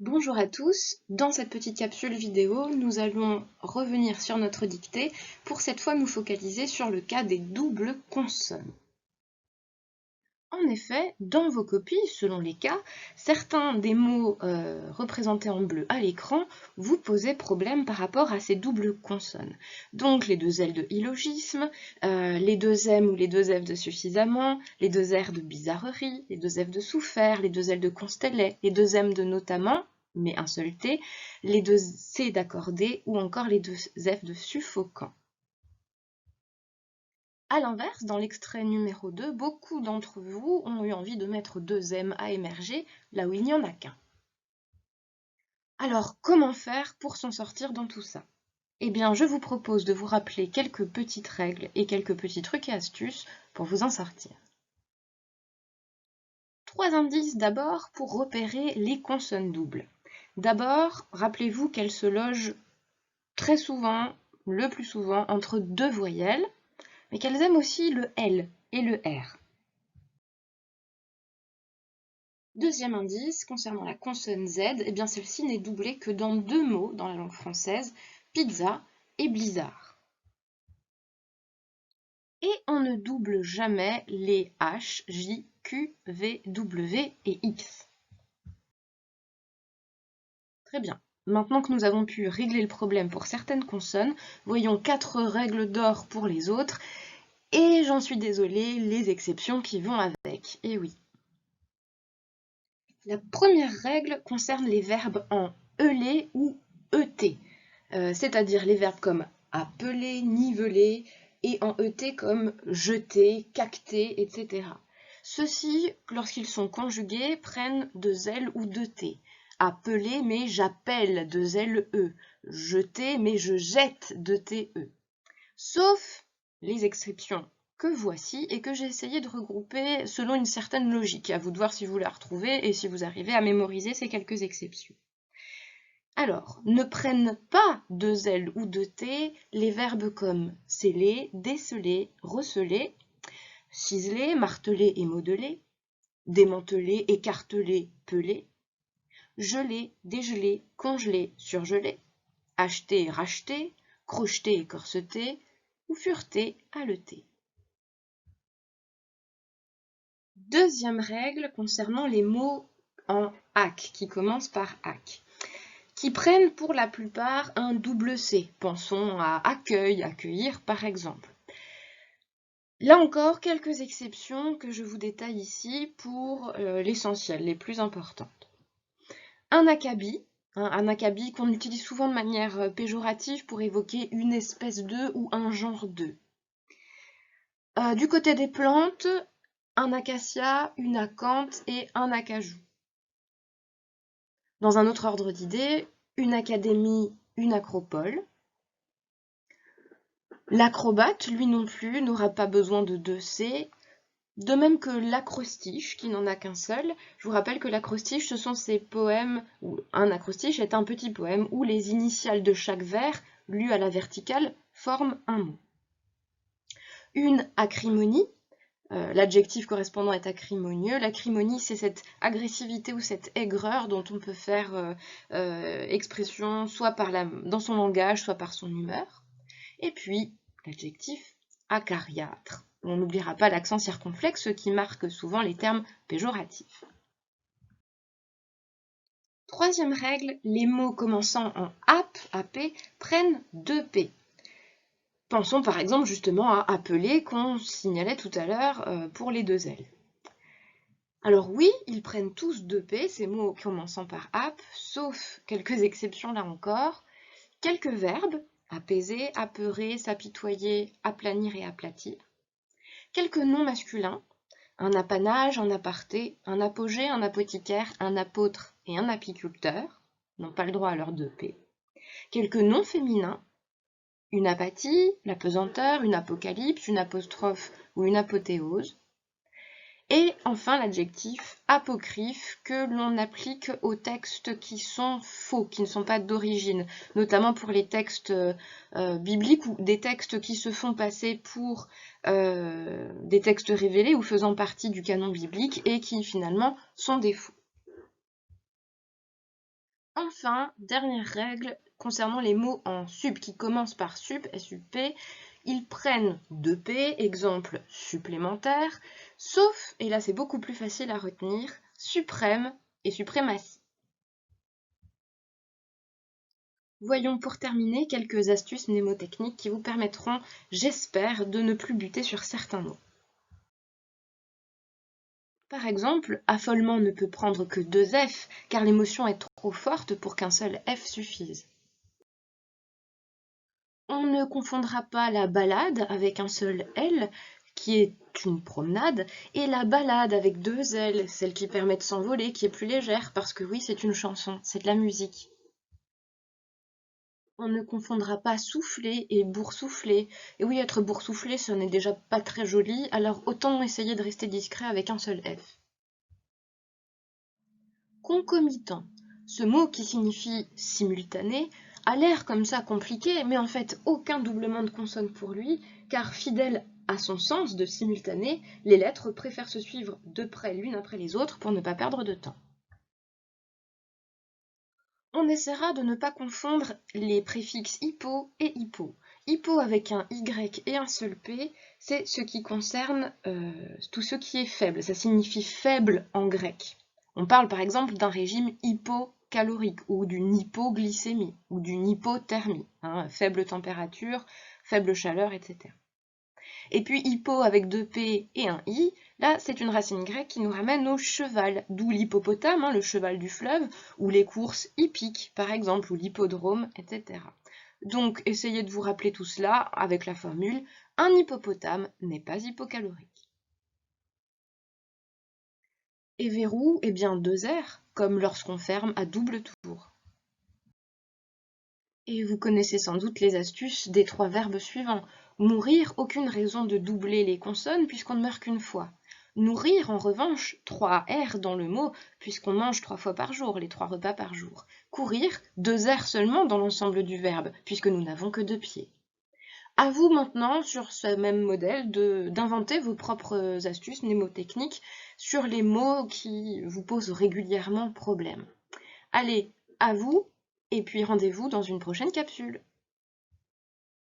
Bonjour à tous, dans cette petite capsule vidéo, nous allons revenir sur notre dictée, pour cette fois nous focaliser sur le cas des doubles consonnes. En effet, dans vos copies, selon les cas, certains des mots représentés en bleu à l'écran vous posaient problème par rapport à ces doubles consonnes. Donc les deux L de illogisme, les deux M ou les deux F de suffisamment, les deux R de bizarrerie, les deux F de souffert, les deux L de constellet, les deux M de notamment, mais un seul T, les deux C d'accordé ou encore les deux F de suffocant. A l'inverse, dans l'extrait numéro 2, beaucoup d'entre vous ont eu envie de mettre deux M à émerger, là où il n'y en a qu'un. Alors, comment faire pour s'en sortir dans tout ça? Eh bien, je vous propose de vous rappeler quelques petites règles et quelques petits trucs et astuces pour vous en sortir. 3 indices d'abord pour repérer les consonnes doubles. D'abord, rappelez-vous qu'elles se logent très souvent, le plus souvent, entre deux voyelles, mais qu'elles aiment aussi le L et le R. Deuxième indice, concernant la consonne Z, eh bien celle-ci n'est doublée que dans deux mots dans la langue française, pizza et blizzard. Et on ne double jamais les H, J, Q, V, W et X. Très bien. Maintenant que nous avons pu régler le problème pour certaines consonnes, voyons 4 règles d'or pour les autres. Et j'en suis désolée, les exceptions qui vont avec. Et oui. La première règle concerne les verbes en ELé ou ET, c'est-à-dire les verbes comme appeler, niveler, et en ET comme jeter, cacter, etc. Ceux-ci, lorsqu'ils sont conjugués, prennent deux L ou deux T. Appeler, mais j'appelle, deux L, E. Jeter, mais je jette, deux T, E. Sauf les exceptions que voici et que j'ai essayé de regrouper selon une certaine logique. À vous de voir si vous la retrouvez et si vous arrivez à mémoriser ces quelques exceptions. Alors, ne prennent pas deux L ou deux T les verbes comme sceller, déceler, receler, ciseler, marteler et modeler, démanteler, écarteler, peler, geler, dégeler, congeler, surgeler, acheter, racheter, crocheter, corseter, ou fureter, haleter. Deuxième règle concernant les mots en AC, qui commencent par AC, qui prennent pour la plupart un double C. Pensons à accueil, accueillir par exemple. Là encore, quelques exceptions que je vous détaille ici pour l'essentiel, les plus importantes. Un acabit, un acabit qu'on utilise souvent de manière péjorative pour évoquer une espèce de ou un genre de. Du côté des plantes, un acacia, une acanthe et un acajou. Dans un autre ordre d'idées, une académie, une acropole. L'acrobate, lui non plus, n'aura pas besoin de deux C, de même que l'acrostiche, qui n'en a qu'un seul. Je vous rappelle que l'acrostiche, ce sont ces poèmes, où un acrostiche est un petit poème où les initiales de chaque vers, lues à la verticale, forment un mot. Une acrimonie, l'adjectif correspondant est acrimonieux. L'acrimonie, c'est cette agressivité ou cette aigreur dont on peut faire expression soit dans son langage, soit par son humeur. Et puis, l'adjectif acariâtre. On n'oubliera pas l'accent circonflexe qui marque souvent les termes péjoratifs. Troisième règle, les mots commençant en ap, ap, prennent deux P. Pensons par exemple justement à appeler qu'on signalait tout à l'heure pour les deux L. Alors oui, ils prennent tous deux P, ces mots commençant par ap, sauf quelques exceptions là encore. Quelques verbes, apaiser, apeurer, s'apitoyer, aplanir et aplatir. Quelques noms masculins, un apanage, un aparté, un apogée, un apothicaire, un apôtre et un apiculteur, n'ont pas le droit à leur deux P. Quelques noms féminins, une apathie, l'apesanteur, une apocalypse, une apostrophe ou une apothéose. Et enfin l'adjectif apocryphe que l'on applique aux textes qui sont faux, qui ne sont pas d'origine, notamment pour les textes bibliques ou des textes qui se font passer pour des textes révélés ou faisant partie du canon biblique et qui finalement sont des faux. Enfin, dernière règle, concernant les mots en sup qui commencent par sup, SUP, ils prennent 2P, exemple supplémentaire, sauf, et là c'est beaucoup plus facile à retenir, suprême et suprématie. Voyons pour terminer quelques astuces mnémotechniques qui vous permettront, j'espère, de ne plus buter sur certains mots. Par exemple, affolement ne peut prendre que 2 F, car l'émotion est trop forte pour qu'un seul F suffise. On ne confondra pas la balade avec un seul L, qui est une promenade, et la balade avec 2 L, celle qui permet de s'envoler, qui est plus légère, parce que oui, c'est une chanson, c'est de la musique. On ne confondra pas souffler et boursoufler. Et oui, être boursouflé, ce n'est déjà pas très joli, alors autant essayer de rester discret avec un seul F. Concomitant. Ce mot qui signifie simultané a l'air comme ça compliqué, mais en fait aucun doublement de consonne pour lui, car fidèle à son sens de simultané, les lettres préfèrent se suivre de près l'une après les autres pour ne pas perdre de temps. On essaiera de ne pas confondre les préfixes hypo et hypo. Hypo avec un Y et un seul P, c'est ce qui concerne tout ce qui est faible. Ça signifie faible en grec. On parle par exemple d'un régime hypocalorique ou d'une hypoglycémie ou d'une hypothermie, hein, faible température, faible chaleur, etc. Et puis hypo avec 2P et un I, là c'est une racine grecque qui nous ramène au cheval, d'où l'hippopotame, hein, le cheval du fleuve, ou les courses hippiques par exemple, ou l'hippodrome, etc. Donc essayez de vous rappeler tout cela avec la formule « un hippopotame n'est pas hypocalorique ». Et verrou, eh bien 2 R, comme lorsqu'on ferme à double tour. Et vous connaissez sans doute les astuces des 3 verbes suivants. Mourir, aucune raison de doubler les consonnes puisqu'on ne meurt qu'une fois. Nourrir, en revanche, 3 R dans le mot puisqu'on mange 3 fois par jour, les 3 repas par jour. Courir, 2 R seulement dans l'ensemble du verbe puisque nous n'avons que 2 pieds. À vous maintenant, sur ce même modèle, d'inventer vos propres astuces mnémotechniques sur les mots qui vous posent régulièrement problème. Allez, à vous, et puis rendez-vous dans une prochaine capsule.